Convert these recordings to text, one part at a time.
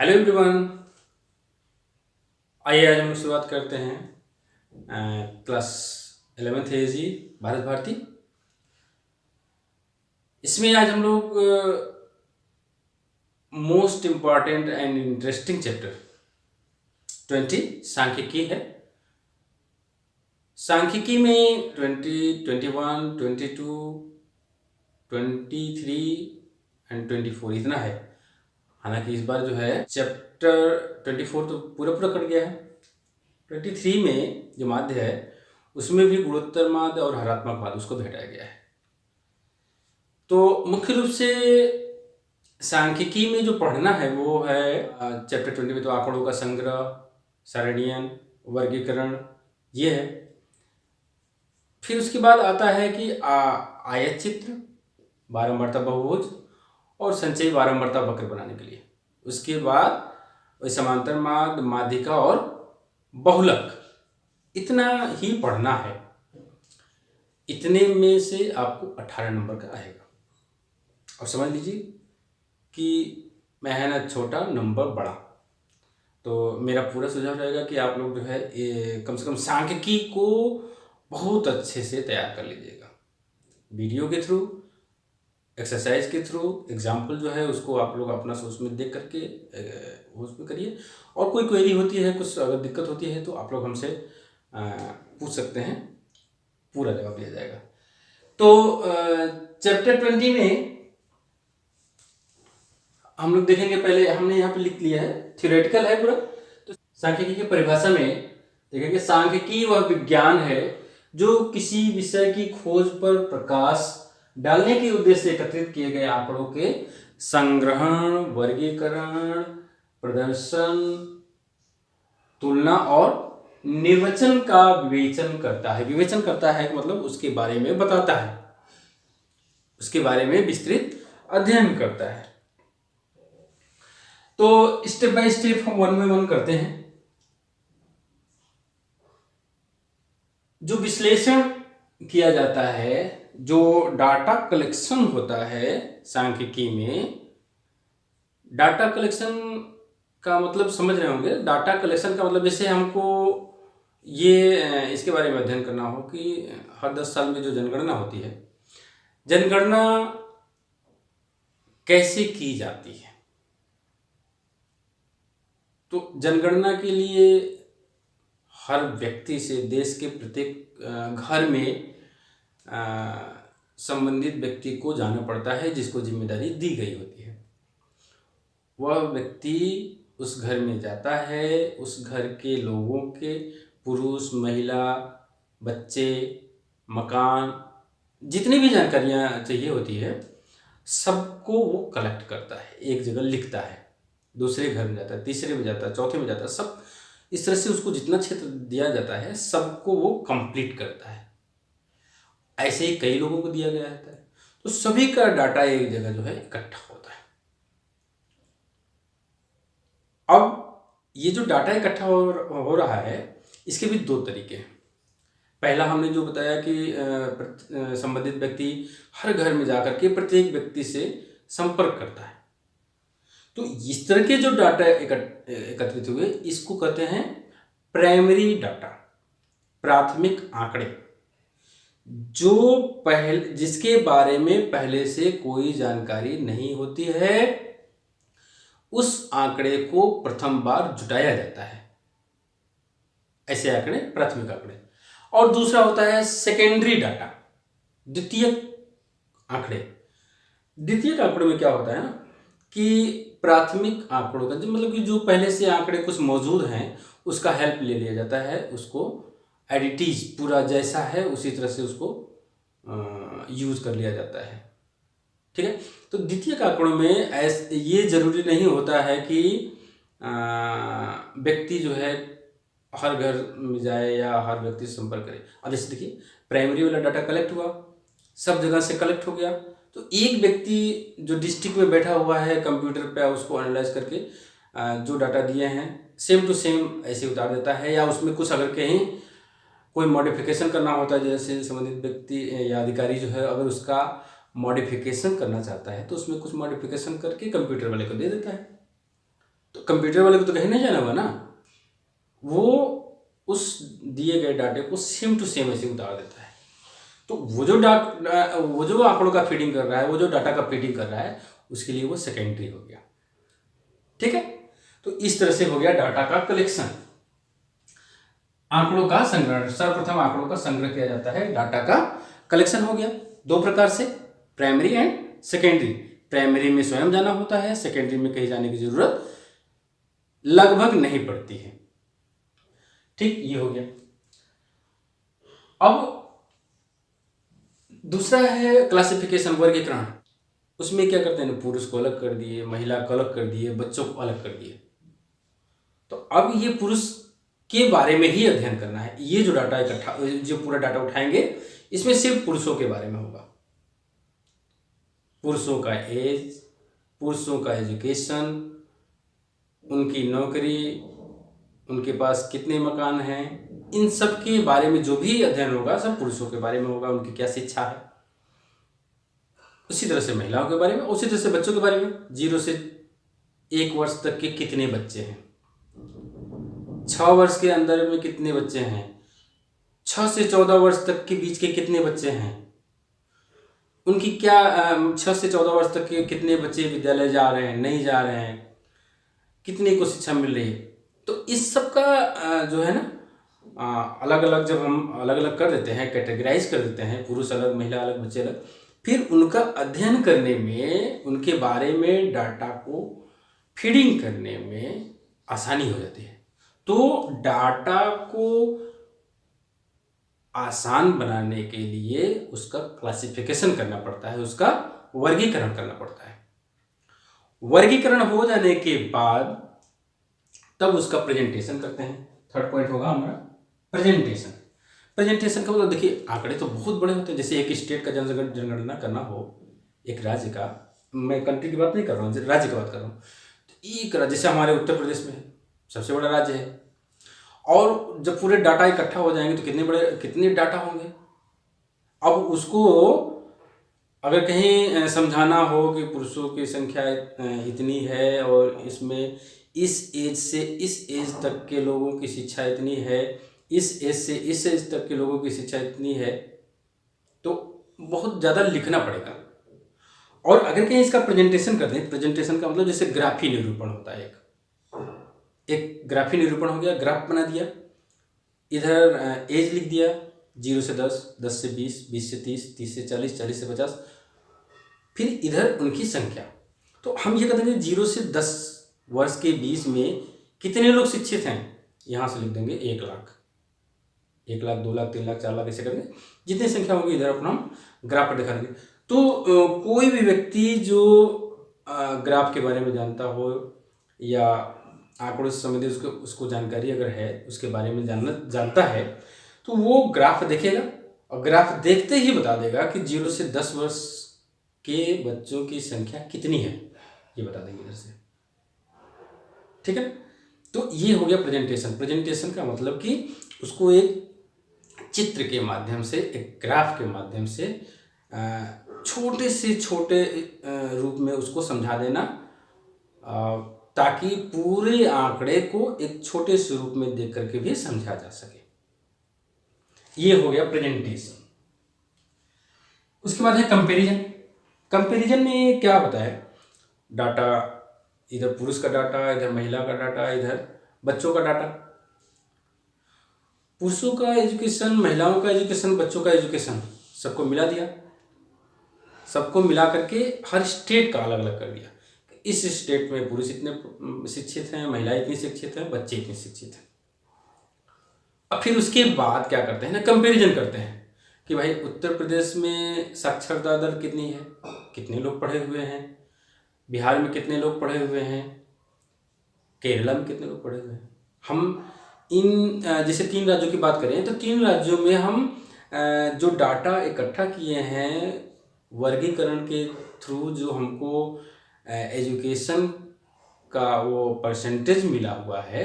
Hello everyone. आइए आज हम लोग शुरुआत करते हैं क्लास 11th एजी भारत भारती। इसमें आज हम लोग most important and interesting chapter 20 सांख्यिकी है। सांख्यिकी में 20, 21, 22, 23 एंड 24 इतना है। हालांकि इस बार जो है चैप्टर 24 तो पूरा पूरा कट गया है। 23 में जो माध्य है उसमें भी गुणोत्तर माध्य और हरात्मक माध्य उसको भेटाया गया है। तो मुख्य रूप से सांख्यिकी में जो पढ़ना है वो है चैप्टर 20 में तो आंकड़ों का संग्रह, सारणियन, वर्गीकरण ये है। फिर उसके बाद आता है कि आयत चित्र, बारंबारता बहुभुज और संचयी बारंबारता वक्र बनाने के लिए। उसके बाद समांतर माध्य, माध्यिका और बहुलक, इतना ही पढ़ना है। इतने में से आपको 18 नंबर का आएगा। और समझ लीजिए कि मेहनत छोटा नंबर बड़ा। तो मेरा पूरा सुझाव रहेगा कि आप लोग जो है कम से कम सांख्यिकी को बहुत अच्छे से तैयार कर लीजिएगा। वीडियो के थ्रू, एक्सरसाइज के थ्रू, एग्जाम्पल जो है उसको आप लोग अपना सोच में देख करके उसमें करिए। और कोई क्वेरी होती है, कुछ अगर दिक्कत होती है तो आप लोग हमसे पूछ सकते हैं, पूरा जवाब दिया जाएगा। तो चैप्टर 20 में हम लोग देखेंगे। पहले हमने यहाँ पे लिख लिया है, थ्योरेटिकल है पूरा। तो सांख्यिकी की परिभाषा में देखेंगे, सांख्यिकी वह विज्ञान है जो किसी विषय की खोज पर प्रकाश डालने के उद्देश्य से एकत्रित किए गए आंकड़ों के संग्रहण, वर्गीकरण, प्रदर्शन, तुलना और निर्वचन का विवेचन करता है। विवेचन करता है मतलब उसके बारे में बताता है, उसके बारे में विस्तृत अध्ययन करता है। तो स्टेप बाय स्टेप हम 1 by 1 करते हैं। जो विश्लेषण किया जाता है, जो डाटा कलेक्शन होता है सांख्यिकी में, डाटा कलेक्शन का मतलब समझ रहे होंगे। डाटा कलेक्शन का मतलब जैसे हमको ये इसके बारे में अध्ययन करना हो कि हर 10 साल में जो जनगणना होती है, जनगणना कैसे की जाती है। तो जनगणना के लिए हर व्यक्ति से देश के प्रत्येक घर में संबंधित व्यक्ति को जाना पड़ता है, जिसको जिम्मेदारी दी गई होती है। वह व्यक्ति उस घर में जाता है, उस घर के लोगों के, पुरुष, महिला, बच्चे, मकान, जितनी भी जानकारियाँ चाहिए होती है सबको वो कलेक्ट करता है, एक जगह लिखता है, दूसरे घर में जाता है, तीसरे में जाता है, चौथे में जाता है। सब इस तरह से उसको जितना क्षेत्र दिया जाता है सबको वो कंप्लीट करता है। ऐसे ही कई लोगों को दिया गया रहता है, तो सभी का डाटा एक जगह जो है इकट्ठा होता है। अब ये जो डाटा इकट्ठा हो रहा है, इसके भी 2 तरीके हैं। पहला हमने जो बताया कि संबंधित व्यक्ति हर घर में जाकर के प्रत्येक व्यक्ति से संपर्क करता है। तो इस तरह के जो डाटा एकत्रित हुए इसको कहते हैं प्राइमरी डाटा, प्राथमिक आंकड़े, जो जिसके बारे में पहले से कोई जानकारी नहीं होती है, उस आंकड़े को प्रथम बार जुटाया जाता है। ऐसे आंकड़े प्राथमिक आंकड़े। और दूसरा होता है सेकेंडरी डाटा, द्वितीयक आंकड़े। द्वितीयक आंकड़ों में क्या होता है ना कि प्राथमिक आंकड़ों का मतलब कि जो पहले से आंकड़े कुछ मौजूद हैं उसका हेल्प ले लिया जाता है, उसको एडिटीज पूरा जैसा है उसी तरह से उसको यूज कर लिया जाता है। ठीक है। तो द्वितीयक आंकड़ों में ये जरूरी नहीं होता है कि व्यक्ति जो है हर घर में जाए या हर व्यक्ति से संपर्क करे। अब जैसे देखिए, प्राइमरी वाला डाटा कलेक्ट हुआ, सब जगह से कलेक्ट हो गया, तो एक व्यक्ति जो डिस्ट्रिक्ट में बैठा हुआ है कंप्यूटर पे उसको एनालाइज करके जो डाटा दिए हैं सेम टू सेम ऐसे उतार देता है। या उसमें कुछ अगर कहीं कोई मॉडिफिकेशन करना होता है, जैसे संबंधित व्यक्ति या अधिकारी जो है अगर उसका मॉडिफिकेशन करना चाहता है तो उसमें कुछ मॉडिफिकेशन करके कंप्यूटर वाले को दे देता है। तो कंप्यूटर वाले को तो कहीं नहीं जाना होगा ना, वो उस दिए गए डाटे को सेम टू सेम ऐसे उतार देता है। तो वो जो आंकड़ों का फीडिंग कर रहा है, वो जो डाटा का फीडिंग कर रहा है, उसके लिए वो सेकेंडरी हो गया। ठीक है, तो इस तरह से हो गया डाटा का कलेक्शन, आंकड़ों का संग्रहण। सर्वप्रथम आंकड़ों का संग्रह किया जाता है, डाटा का कलेक्शन हो गया दो प्रकार से, प्राइमरी एंड सेकेंडरी। प्राइमरी में स्वयं जाना होता है, सेकेंडरी में कहीं जाने की जरूरत लगभग नहीं पड़ती है। ठीक, ये हो गया। अब दूसरा है क्लासिफिकेशन, वर्गीकरण। उसमें क्या करते हैं, पुरुष को अलग कर दिए, महिला को अलग कर दिए, बच्चों को अलग कर दिए। तो अब ये पुरुष के बारे में ही अध्ययन करना है। ये जो डाटा इकट्ठा, जो पूरा डाटा उठाएंगे, इसमें सिर्फ पुरुषों के बारे में होगा। पुरुषों का एज, पुरुषों का एजुकेशन, उनकी नौकरी, उनके पास कितने मकान हैं, इन सब के बारे में जो भी अध्ययन होगा सब पुरुषों के बारे में होगा। उनकी क्या शिक्षा है, उसी तरह से महिलाओं के बारे में, उसी तरह से बच्चों के बारे में। 0 से 1 वर्ष तक के कितने बच्चे हैं, 6 वर्ष के अंदर में कितने बच्चे हैं, 6 से 14 वर्ष तक के बीच के कितने बच्चे हैं, उनकी क्या 6 से 14 वर्ष तक के कितने बच्चे विद्यालय जा रहे हैं, नहीं जा रहे हैं, कितने को शिक्षा मिल रही है। तो इस सब का जो है ना, अलग अलग जब हम अलग अलग कर देते हैं, कैटेगराइज कर देते हैं, पुरुष अलग, महिला अलग, बच्चे अलग, फिर उनका अध्ययन करने में, उनके बारे में डाटा को फीडिंग करने में आसानी हो जाती है। तो डाटा को आसान बनाने के लिए उसका क्लासिफिकेशन करना पड़ता है, उसका वर्गीकरण करना पड़ता है। वर्गीकरण हो जाने के बाद तब उसका प्रेजेंटेशन करते हैं। थर्ड पॉइंट होगा हमारा प्रेजेंटेशन। प्रेजेंटेशन का मतलब देखिए, आंकड़े तो बहुत बड़े होते हैं। जैसे एक स्टेट का जनगणना करना हो, एक राज्य का, मैं कंट्री की बात नहीं कर रहा हूँ, राज्य की बात कर रहा हूँ। तो एक राज्य, जैसे हमारे उत्तर प्रदेश में सबसे बड़ा राज्य है, और जब पूरे डाटा इकट्ठा हो जाएंगे तो कितने डाटा होंगे। अब उसको अगर कहीं समझाना हो कि पुरुषों की संख्या इतनी है और इसमें इस एज से इस एज तक के लोगों की शिक्षा इतनी है, इस एज से इस एज तक के लोगों की शिक्षा इतनी है, तो बहुत ज़्यादा लिखना पड़ेगा। और अगर कहीं इसका प्रेजेंटेशन कर दें, प्रेजेंटेशन का मतलब जैसे ग्राफी निरूपण होता है, एक ग्राफी निरूपण हो गया, ग्राफ बना दिया, इधर एज लिख दिया 0 से 10, 10 से 20, 20 से 30, 30 से 40, 40 से 50, फिर इधर उनकी संख्या। तो हम ये कहते हैं 0 से 10 वर्ष के बीच में कितने लोग शिक्षित हैं, यहाँ से लिख देंगे 1 लाख, 1 लाख, 2 लाख, 3 लाख, 4 लाख, ऐसे करेंगे। जितनी संख्या होगी इधर अपना हम ग्राफ पर दिखा देंगे। तो कोई भी व्यक्ति जो ग्राफ के बारे में जानता हो या आंकड़ों से संबंधित उसको जानकारी अगर है, उसके बारे में जानता है, तो वो ग्राफ देखेगा और ग्राफ देखते ही बता देगा कि 0 से 10 वर्ष के बच्चों की संख्या कितनी है, ये बता देंगे इधर से। ठीक है, तो ये हो गया प्रेजेंटेशन। प्रेजेंटेशन का मतलब कि उसको एक चित्र के माध्यम से, एक ग्राफ के माध्यम से छोटे से छोटे रूप में उसको समझा देना, ताकि पूरे आंकड़े को एक छोटे स्वरूप में देख करके भी समझा जा सके। ये हो गया प्रेजेंटेशन। उसके बाद है कंपैरिजन। कंपैरिजन में क्या होता है, डाटा, इधर पुरुष का डाटा, इधर महिला का डाटा, इधर बच्चों का डाटा। पुरुषों का एजुकेशन, महिलाओं का एजुकेशन, बच्चों का एजुकेशन सबको मिला दिया, सबको मिला करके हर स्टेट का अलग अलग कर दिया। इस स्टेट में पुरुष इतने शिक्षित हैं, महिलाएं इतनी शिक्षित हैं, बच्चे इतने शिक्षित हैं। अब फिर उसके बाद क्या करते हैं ना, कंपैरिजन करते हैं कि भाई उत्तर प्रदेश में साक्षरता दर कितनी है, कितने लोग पढ़े हुए हैं, बिहार में कितने लोग पढ़े हुए हैं, केरला में कितने लोग पढ़े हुए हैं। हम इन जैसे 3 राज्यों की बात करें तो 3 राज्यों में हम जो डाटा इकट्ठा किए हैं वर्गीकरण के थ्रू, जो हमको एजुकेशन का वो परसेंटेज मिला हुआ है,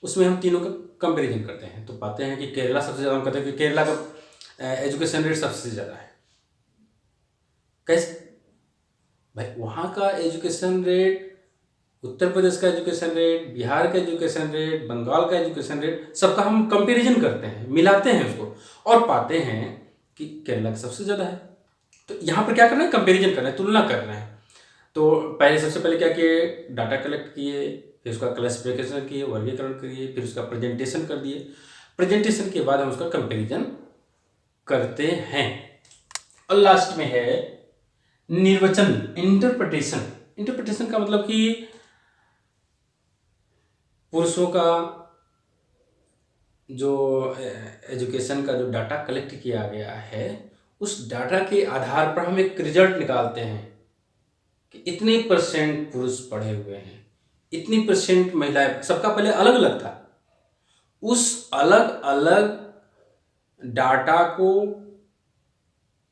उसमें हम तीनों का कंपैरिजन करते हैं तो पाते हैं कि केरला सबसे ज़्यादा, हम कहते हैं कि केरला का एजुकेशन रेट सबसे ज़्यादा है। कैसे भाई, वहाँ का एजुकेशन रेट उत्तर प्रदेश का एजुकेशन रेट, बिहार का एजुकेशन रेट, बंगाल का एजुकेशन रेट, सबका हम कंपैरिजन करते हैं, मिलाते हैं उसको और पाते हैं कि केरला का सबसे ज़्यादा है। तो यहाँ पर क्या करना है, कंपैरिजन करना है, तुलना कर रहे हैं। तो पहले सबसे पहले क्या किए, डाटा कलेक्ट किए, फिर उसका क्लासिफिकेशन किए, वर्गीकरण किए, फिर उसका प्रेजेंटेशन कर दिए। प्रेजेंटेशन के बाद हम उसका कंपैरिजन करते हैं। और लास्ट में है निर्वचन, इंटरप्रिटेशन। इंटरप्रिटेशन का मतलब कि पुरुषों का जो एजुकेशन का जो डाटा कलेक्ट किया गया है, उस डाटा के आधार पर हम एक रिजल्ट निकालते हैं कि इतने % पुरुष पढ़े हुए हैं, इतनी % महिलाएं। सबका पहले अलग अलग था, उस अलग अलग डाटा को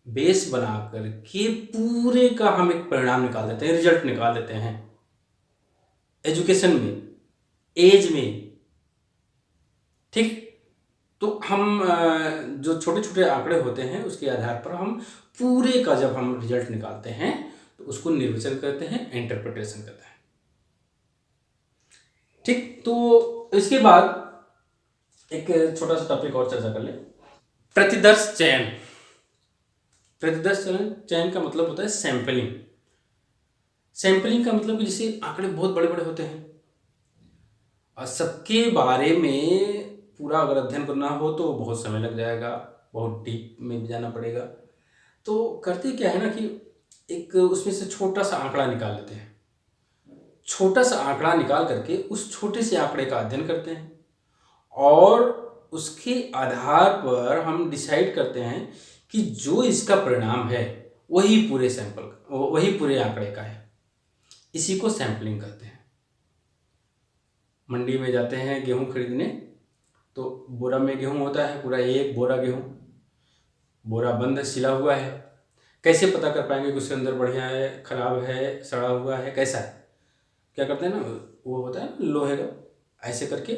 बेस बना करके पूरे का हम एक परिणाम निकाल देते हैं, रिजल्ट निकाल देते हैं एजुकेशन में, एज में। ठीक, तो हम जो छोटे छोटे आंकड़े होते हैं उसके आधार पर हम पूरे का जब हम रिजल्ट निकालते हैं तो उसको निर्वचन करते हैं, इंटरप्रिटेशन करते हैं। ठीक, तो इसके बाद एक छोटा सा टॉपिक और चर्चा कर ले, प्रतिदर्श चयन। प्रतिदर्श चयन का मतलब होता है सैंपलिंग। सैंपलिंग का मतलब कि जैसे आंकड़े बहुत बड़े बड़े होते हैं और सबके बारे में पूरा अगर अध्ययन करना हो तो बहुत समय लग जाएगा, बहुत डीप में भी जाना पड़ेगा। तो करते क्या है ना कि एक उसमें से छोटा सा आंकड़ा निकाल लेते हैं, छोटा सा आंकड़ा निकाल करके उस छोटे से आंकड़े का अध्ययन करते हैं और उसके आधार पर हम डिसाइड करते हैं कि जो इसका परिणाम है वही पूरे सैंपल, वही पूरे आंकड़े का है। इसी को सैंपलिंग कहते हैं। मंडी में जाते हैं गेहूं खरीदने, तो बोरा में गेहूं होता है, पूरा एक बोरा गेहूं, बोरा बंद सिला हुआ है। कैसे पता कर पाएंगे कि उसके अंदर बढ़िया है, खराब है, सड़ा हुआ है, कैसा है? क्या करते हैं ना, वो होता है ना लोहे का, ऐसे करके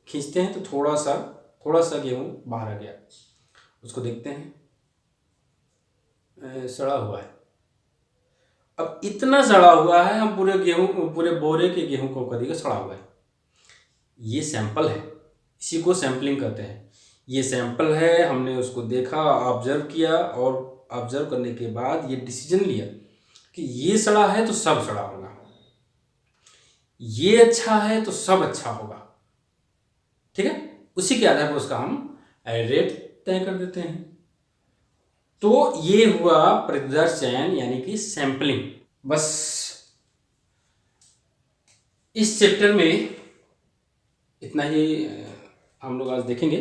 खींचते हैं तो थोड़ा सा गेहूं बाहर आ गया, उसको देखते हैं सड़ा हुआ है। अब इतना सड़ा हुआ है, हम पूरे बोरे के गेहूं को करेंगे सड़ा हुआ है। ये सैंपल है, इसी को सैंपलिंग कहते हैं। ये सैंपल है, हमने उसको देखा, ऑब्जर्व किया और ऑब्जर्व करने के बाद ये डिसीजन लिया कि ये सड़ा है तो सब सड़ा होगा, ये अच्छा है तो सब अच्छा होगा। ठीक है, उसी के आधार पर उसका हम रेट तय कर देते हैं। तो ये हुआ प्रतिदर्श चयन यानी कि सैंपलिंग। बस इस चैप्टर में इतना ही हम लोग आज देखेंगे।